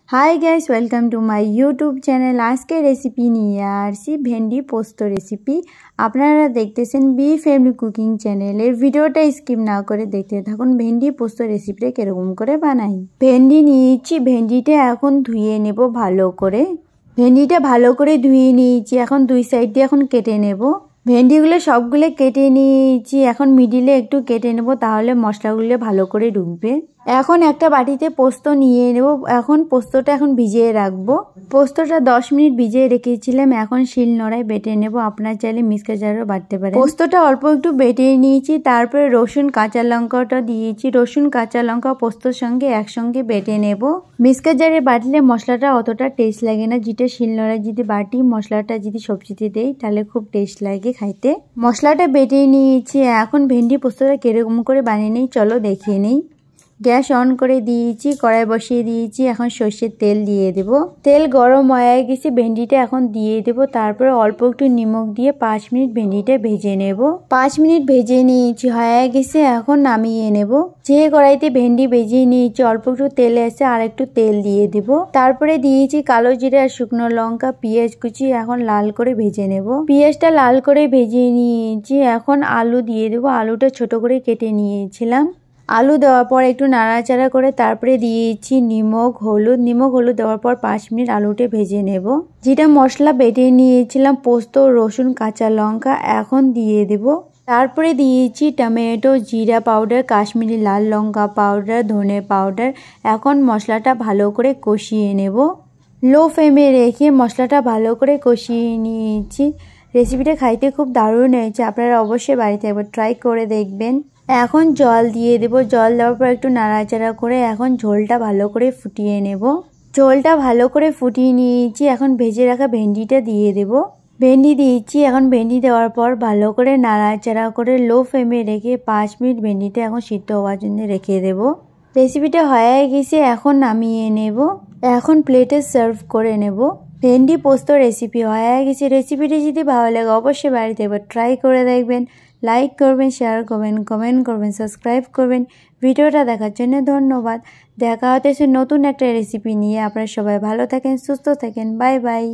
Hi guys welcome to my YouTube channel. आज के रेसिपি নিয়ে আসছি ভেন্ডি পোস্ত রেসিপি। আপনারা দেখতেছেন বি ফ্যামিলি কুকিং চ্যানেলের ভিডিওটা স্কিপ না করে দেখতে থাকুন। ভেন্ডি পোস্ত রেসিপিটা কিরকম করে বানাই। ভেন্ডি নিয়েছি, ভেন্ডিটা এখন ধুয়ে নেব ভালো করে। ভেন্ডিটা ভালো করে ধুয়ে নিয়েছি, এখন দুই সাইড দিয়ে এখন কেটে নেব। ভেন্ডিগুলো সবগুলো কেটে নিয়েছি, এখন মিডিলে একটু কেটে নেব, তাহলে মশলাগুলো ভালো করে ঢুকবে। এখন একটা বাটিতে পোস্ত নিয়ে নেব। এখন পোস্তটা এখন ভিজিয়ে রাখবো। পোস্তটা 10 মিনিট ভিজিয়ে রেখেছিলাম, এখন শিল নোড়ায় বেটে নেব। আপনার চাইলে মিক্সার জারেও বাটতে পারেন। পোস্তটা অল্প একটু বেটে নিয়েছি, তারপরে রসুন কাঁচা লঙ্কাটা দিয়েছি। রসুন কাঁচা লঙ্কা পোস্তর সঙ্গে একসঙ্গে বেটে নেব। মিক্সার জারে বাটলে মশলাটা অতটা টেস্ট লাগে না, যেটা শিল নোড়ায় যদি বাটি মশলাটা যদি সবজিতে দেই তাহলে খুব টেস্ট লাগে খাইতে। মশলাটা বেটে নিয়েছি, এখন ভেন্ডি পোস্তটা কিরকম করে বানিয়ে নিই চলো দেখিয়ে নিই। গ্যাস অন করে দিয়েছি, কড়াই বসিয়ে দিয়েছি, এখন সর্ষের তেল দিয়ে দেব। তেল গরম হয়ে গেছে, ভেন্ডিটা এখন দিয়ে দেব। তারপরে অল্প একটু নিমখ দিয়ে 5 মিনিট ভেন্ডিটা ভেজে নেব। 5 মিনিট ভেজে নিয়েছি, হয়ে গেছে, এখন নামিয়ে নেব। যে কড়াইতে ভেন্ডি ভেজে নিয়েছি অল্প একটু তেল এসে আর একটু তেল দিয়ে দেব। তারপরে দিয়েছি কালো জিরা, শুকনো লঙ্কা, পেঁয়াজ কুচি, এখন লাল করে ভেজে নেব। পেঁয়াজটা লাল করে ভেজে নিয়েছি, এখন আলু দিয়ে দেব। আলুটা ছোট করে কেটে নিয়েছিলাম। আলু দেওয়ার পর একটু নাড়াচাড়া করে তারপরে দিয়েছি নিমখ হলুদ দেওয়ার পর 5 মিনিট আলুটা ভেজে নেব। যেটা মশলা বেটে নিয়েছিলাম পোস্ত, রসুন, কাঁচা লঙ্কা, এখন দিয়ে দেব। তারপরে দিয়েছি টমেটো, জিরা পাউডার, কাশ্মীরি লাল লঙ্কা পাউডার, ধনে পাউডার। এখন মশলাটা ভালো করে কষিয়ে নেব। লো ফ্লেমে রেখে মশলাটা ভালো করে কষিয়ে নিয়েছি। রেসিপিটা খাইতে খুব দারুণ হয়েছে, আপনারা অবশ্যই বাড়িতে একবার ট্রাই করে দেখবেন। এখন জল দিয়ে দেব। জল দেওয়ার পর একটু নাড়াচাড়া করে এখন ঝোলটা ভালো করে ফুটিয়ে নেব। ঝোলটা ভালো করে ফুটিয়ে নিয়েছি, এখন ভেজে রাখা ভেন্ডিটা দিয়ে দেব। ভেন্ডি দিয়েছি, এখন ভেন্ডি দেওয়ার পর ভালো করে নাড়াচাড়া করে লো ফ্লেমে রেখে 5 মিনিট ভেন্ডিটা এখন সিদ্ধ হওয়ার জন্য রেখে দেব। রেসিপিটা হয়ে গেছে, এখন নামিয়ে নেব। এখন প্লেটে সার্ভ করে নেব। ভেন্ডি পোস্ত রেসিপি হয়ে গেছে। রেসিপিটি যদি ভালো লাগে অবশ্যই বাড়িতে একবার ট্রাই করে দেখবেন। লাইক করবেন, শেয়ার করবেন, কমেন্ট করবেন, সাবস্ক্রাইব করবেন। ভিডিওটা দেখার জন্য ধন্যবাদ। দেখা হতেছে নতুন একটা রেসিপি নিয়ে। আপনারা সবাই ভালো থাকেন, সুস্থ থাকেন। Bye bye.